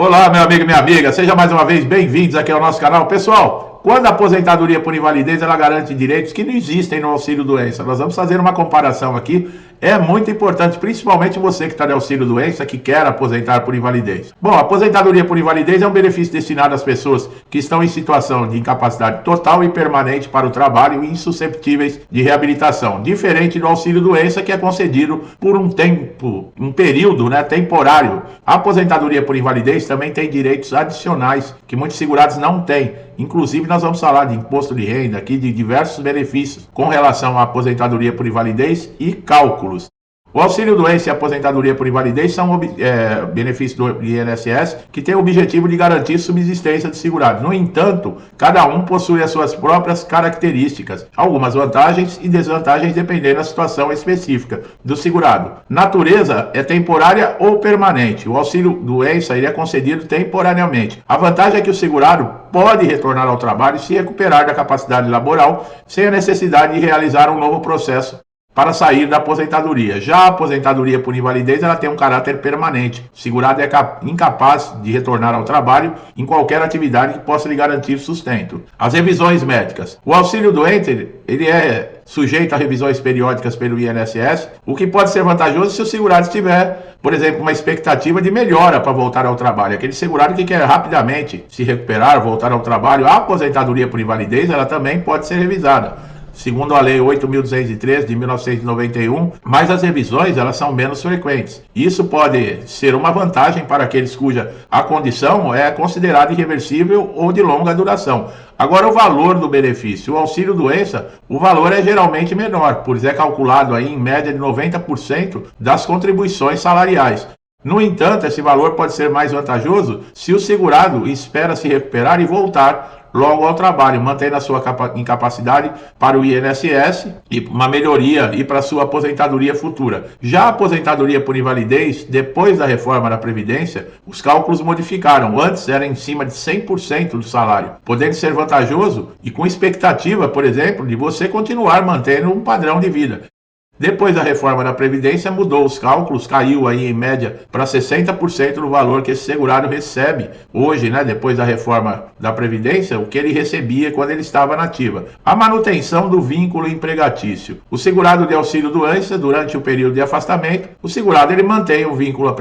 Olá, meu amigo e minha amiga, sejam mais uma vez bem-vindos aqui ao nosso canal. Pessoal, quando a aposentadoria por invalidez, ela garante direitos que não existem no auxílio-doença. Nós vamos fazer uma comparação aqui, é muito importante, principalmente você que está de auxílio-doença, que quer aposentar por invalidez. Bom, a aposentadoria por invalidez é um benefício destinado às pessoas que estão em situação de incapacidade total e permanente para o trabalho e insusceptíveis de reabilitação, diferente do auxílio-doença, que é concedido por um tempo, um período, temporário. A aposentadoria por invalidez também tem direitos adicionais que muitos segurados não têm. Inclusive, nós vamos falar de imposto de renda aqui, de diversos benefícios com relação à aposentadoria por invalidez e cálculos. O auxílio-doença e a aposentadoria por invalidez são benefícios do INSS que têm o objetivo de garantir subsistência do segurado. No entanto, cada um possui as suas próprias características, algumas vantagens e desvantagens dependendo da situação específica do segurado. Natureza é temporária ou permanente. O auxílio-doença é concedido temporariamente. A vantagem é que o segurado pode retornar ao trabalho e se recuperar da capacidade laboral sem a necessidade de realizar um novo processo para sair da aposentadoria. Já a aposentadoria por invalidez, ela tem um caráter permanente. O segurado é incapaz de retornar ao trabalho em qualquer atividade que possa lhe garantir sustento. As revisões médicas. O auxílio doente, ele é sujeito a revisões periódicas pelo INSS, o que pode ser vantajoso se o segurado tiver, por exemplo, uma expectativa de melhora para voltar ao trabalho. Aquele segurado que quer rapidamente se recuperar, voltar ao trabalho, a aposentadoria por invalidez, ela também pode ser revisada, segundo a Lei 8.213 de 1991, mas as revisões elas são menos frequentes. Isso pode ser uma vantagem para aqueles cuja a condição é considerada irreversível ou de longa duração. Agora, o valor do benefício. O auxílio-doença, o valor é geralmente menor, pois é calculado aí em média de 90% das contribuições salariais. No entanto, esse valor pode ser mais vantajoso se o segurado espera se recuperar e voltar logo ao trabalho, mantendo a sua incapacidade para o INSS e uma melhoria e para a sua aposentadoria futura. Já a aposentadoria por invalidez, depois da reforma da Previdência, os cálculos modificaram. Antes era em cima de 100% do salário, podendo ser vantajoso e com expectativa, por exemplo, de você continuar mantendo um padrão de vida. Depois da reforma da Previdência, mudou os cálculos, caiu aí em média para 60% do valor que esse segurado recebe hoje, depois da reforma da Previdência, o que ele recebia quando ele estava na ativa. A manutenção do vínculo empregatício. O segurado de auxílio-doença, durante o período de afastamento, o segurado ele mantém o vínculo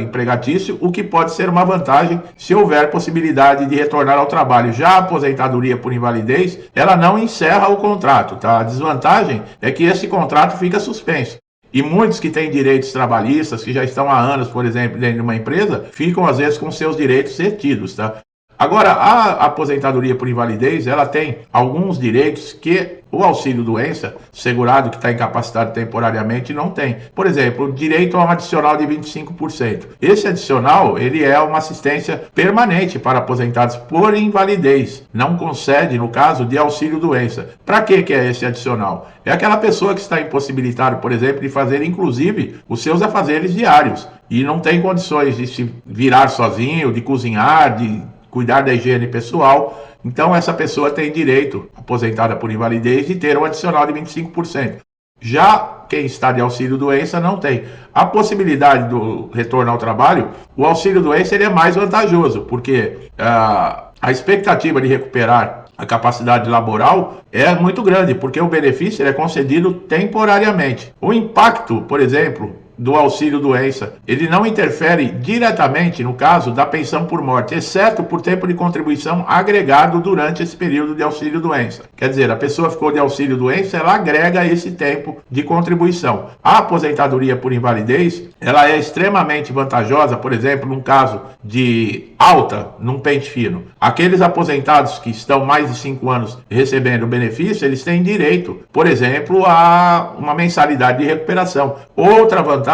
empregatício, o que pode ser uma vantagem se houver possibilidade de retornar ao trabalho. Já a aposentadoria por invalidez, ela não encerra o contrato, tá? A desvantagem é que esse contrato fica suspenso. E muitos que têm direitos trabalhistas, que já estão há anos, por exemplo, dentro de uma empresa, ficam às vezes com seus direitos retidos, tá? Agora, a aposentadoria por invalidez, ela tem alguns direitos que o auxílio-doença, segurado que está incapacitado temporariamente, não tem. Por exemplo, o direito a um adicional de 25%. Esse adicional, ele é uma assistência permanente para aposentados por invalidez. Não concede, no caso, de auxílio-doença. Para que é esse adicional? É aquela pessoa que está impossibilitada, por exemplo, de fazer, inclusive, os seus afazeres diários. E não tem condições de se virar sozinho, de cozinhar, de cuidar da higiene pessoal. Então, essa pessoa tem direito, aposentada por invalidez, de ter um adicional de 25%. Já quem está de auxílio-doença não tem. A possibilidade do retorno ao trabalho, o auxílio-doença ele é mais vantajoso, porque a expectativa de recuperar a capacidade laboral é muito grande, porque o benefício ele é concedido temporariamente. O impacto, por exemplo, do auxílio-doença, ele não interfere diretamente no caso da pensão por morte, exceto por tempo de contribuição agregado durante esse período de auxílio-doença. Quer dizer, a pessoa ficou de auxílio-doença, ela agrega esse tempo de contribuição. A aposentadoria por invalidez, ela é extremamente vantajosa, por exemplo, num caso de alta num pente fino. Aqueles aposentados que estão mais de 5 anos recebendo benefício, eles têm direito, por exemplo, a uma mensalidade de recuperação. Outra vantagem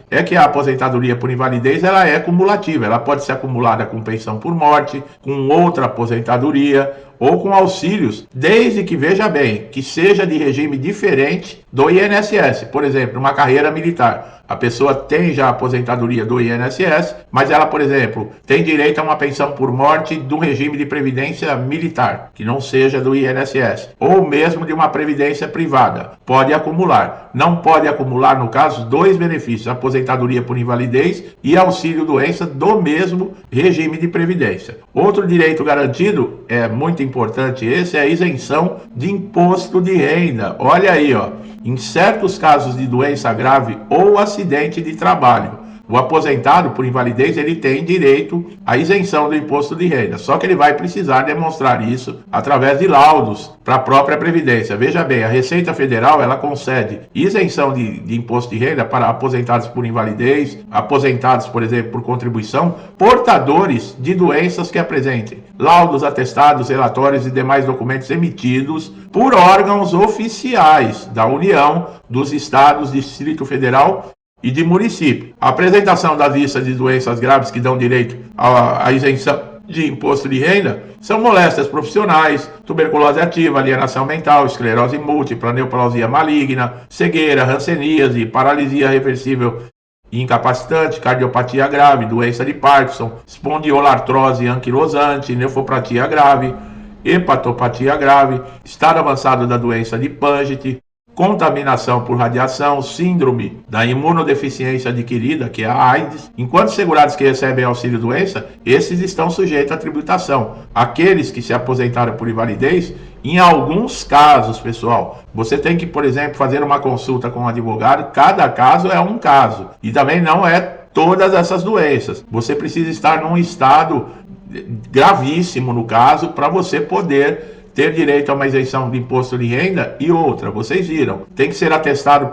é que a aposentadoria por invalidez ela é cumulativa, ela pode ser acumulada com pensão por morte, com outra aposentadoria ou com auxílios, desde que, veja bem, que seja de regime diferente do INSS. Por exemplo, uma carreira militar. A pessoa tem já a aposentadoria do INSS, mas ela, por exemplo, tem direito a uma pensão por morte do regime de previdência militar, que não seja do INSS, ou mesmo de uma previdência privada. Pode acumular. Não pode acumular, no caso, dois benefícios: aposentadoria por invalidez e auxílio-doença do mesmo regime de previdência. Outro direito garantido, é muito importante esse, é a isenção de imposto de renda. Olha aí, ó. Em certos casos de doença grave ou acidente de trabalho, o aposentado por invalidez ele tem direito à isenção do imposto de renda, só que ele vai precisar demonstrar isso através de laudos para a própria Previdência. Veja bem, a Receita Federal ela concede isenção de imposto de renda para aposentados por invalidez, aposentados, por exemplo, por contribuição, portadores de doenças que apresentem laudos, atestados, relatórios e demais documentos emitidos por órgãos oficiais da União, dos Estados, Distrito Federal e de município. A apresentação da lista de doenças graves que dão direito à isenção de imposto de renda são moléstias profissionais, tuberculose ativa, alienação mental, esclerose múltipla, neoplasia maligna, cegueira, hanseníase, paralisia reversível e incapacitante, cardiopatia grave, doença de Parkinson, espondiolartrose anquilosante, nefropatia grave, hepatopatia grave, estado avançado da doença de Paget, contaminação por radiação, síndrome da imunodeficiência adquirida, que é a AIDS. Enquanto segurados que recebem auxílio-doença, esses estão sujeitos à tributação. Aqueles que se aposentaram por invalidez, em alguns casos, pessoal, você tem que, por exemplo, fazer uma consulta com um advogado. Cada caso é um caso. E também não é todas essas doenças. Você precisa estar num estado gravíssimo, no caso, para você poder ter direito a uma isenção de imposto de renda. E outra, vocês viram, tem que ser atestado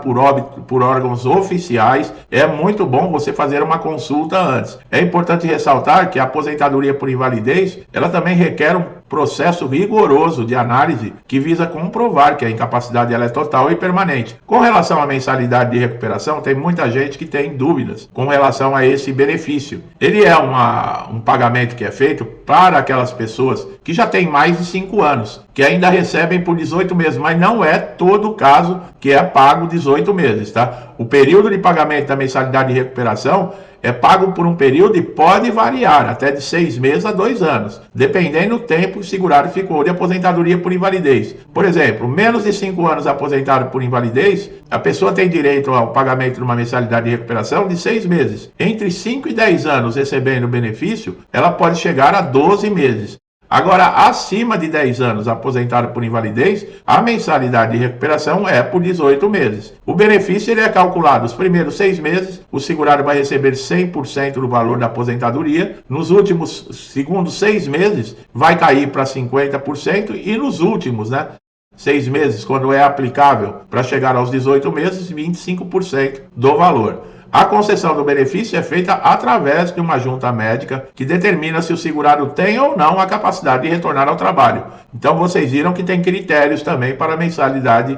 por órgãos oficiais. É muito bom você fazer uma consulta antes. É importante ressaltar que a aposentadoria por invalidez, ela também requer um processo rigoroso de análise que visa comprovar que a incapacidade ela é total e permanente. Com relação à mensalidade de recuperação, tem muita gente que tem dúvidas com relação a esse benefício. Ele é um pagamento que é feito para aquelas pessoas que já têm mais de 5 anos, que ainda recebem por 18 meses, mas não é todo o caso que é pago 18 meses, tá? O período de pagamento da mensalidade de recuperação é pago por um período e pode variar até de 6 meses a 2 anos, dependendo do tempo que o segurado ficou de aposentadoria por invalidez. Por exemplo, menos de 5 anos aposentado por invalidez, a pessoa tem direito ao pagamento de uma mensalidade de recuperação de 6 meses. Entre 5 e 10 anos recebendo o benefício, ela pode chegar a 12 meses. Agora, acima de 10 anos aposentado por invalidez, a mensalidade de recuperação é por 18 meses. O benefício ele é calculado os primeiros 6 meses, o segurado vai receber 100% do valor da aposentadoria, nos últimos segundos 6 meses vai cair para 50% e nos últimos, 6 meses, quando é aplicável para chegar aos 18 meses, 25% do valor. A concessão do benefício é feita através de uma junta médica que determina se o segurado tem ou não a capacidade de retornar ao trabalho. Então vocês viram que tem critérios também para a mensalidade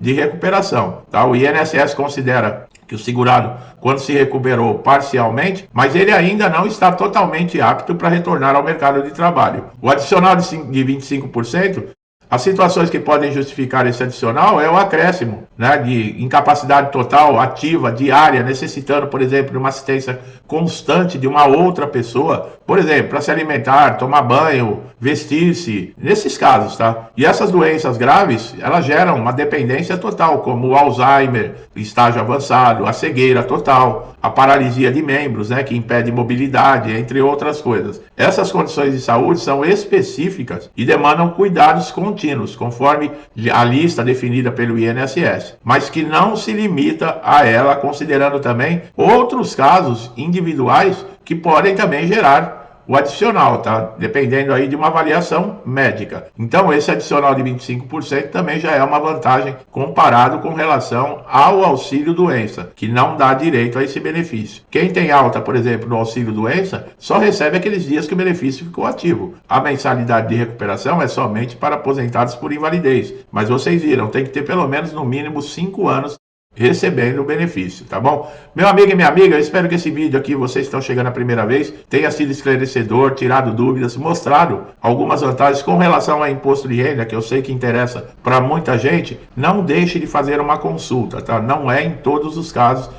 de recuperação. Tá? O INSS considera que o segurado, quando se recuperou parcialmente, mas ele ainda não está totalmente apto para retornar ao mercado de trabalho. O adicional de 25%, as situações que podem justificar esse adicional é o acréscimo, de incapacidade total, ativa, diária, necessitando, por exemplo, de uma assistência constante de uma outra pessoa, por exemplo, para se alimentar, tomar banho, vestir-se, nesses casos, tá? E essas doenças graves, elas geram uma dependência total, como o Alzheimer, estágio avançado, a cegueira total, a paralisia de membros, que impede mobilidade, entre outras coisas. Essas condições de saúde são específicas e demandam cuidados contínuos, conforme a lista definida pelo INSS, mas que não se limita a ela, considerando também outros casos individuais que podem também gerar o adicional, tá? Dependendo aí de uma avaliação médica. Então, esse adicional de 25% também já é uma vantagem comparado com relação ao auxílio-doença, que não dá direito a esse benefício. Quem tem alta, por exemplo, no auxílio-doença, só recebe aqueles dias que o benefício ficou ativo. A mensalidade de recuperação é somente para aposentados por invalidez. Mas vocês viram, tem que ter pelo menos no mínimo 5 anos recebendo o benefício, tá bom? Meu amigo e minha amiga, eu espero que esse vídeo aqui, vocês estão chegando a primeira vez, tenha sido esclarecedor, tirado dúvidas, mostrado algumas vantagens com relação ao imposto de renda, que eu sei que interessa para muita gente. Não deixe de fazer uma consulta, tá? Não é em todos os casos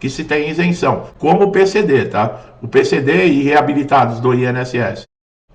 que se tem isenção, como o PCD, tá? O PCD e reabilitados do INSS.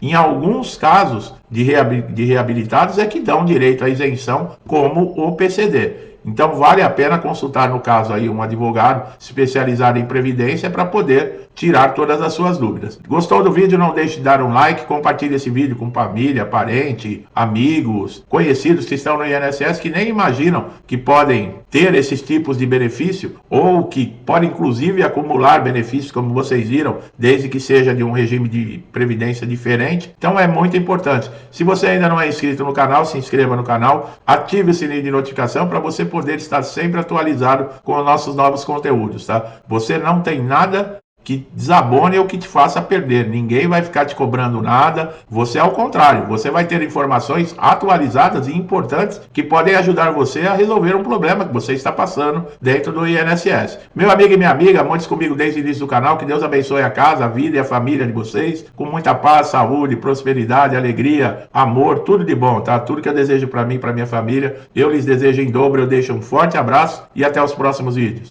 Em alguns casos de reabilitados é que dão direito à isenção, como o PCD. Então vale a pena consultar, no caso aí, um advogado especializado em previdência para poder tirar todas as suas dúvidas. Gostou do vídeo? Não deixe de dar um like, compartilhe esse vídeo com família, parente, amigos, conhecidos que estão no INSS que nem imaginam que podem ter esses tipos de benefício ou que podem inclusive acumular benefícios, como vocês viram, desde que seja de um regime de previdência diferente. Então é muito importante. Se você ainda não é inscrito no canal, se inscreva no canal, ative o sininho de notificação para você poder estar sempre atualizado com os nossos novos conteúdos, tá? Você não tem nada que desabone ou que te faça perder. Ninguém vai ficar te cobrando nada. Você, ao contrário, você vai ter informações atualizadas e importantes que podem ajudar você a resolver um problema que você está passando dentro do INSS. Meu amigo e minha amiga, monte comigo desde o início do canal. Que Deus abençoe a casa, a vida e a família de vocês com muita paz, saúde, prosperidade, alegria, amor, tudo de bom, tá? Tudo que eu desejo para mim e para minha família, eu lhes desejo em dobro. Eu deixo um forte abraço e até os próximos vídeos.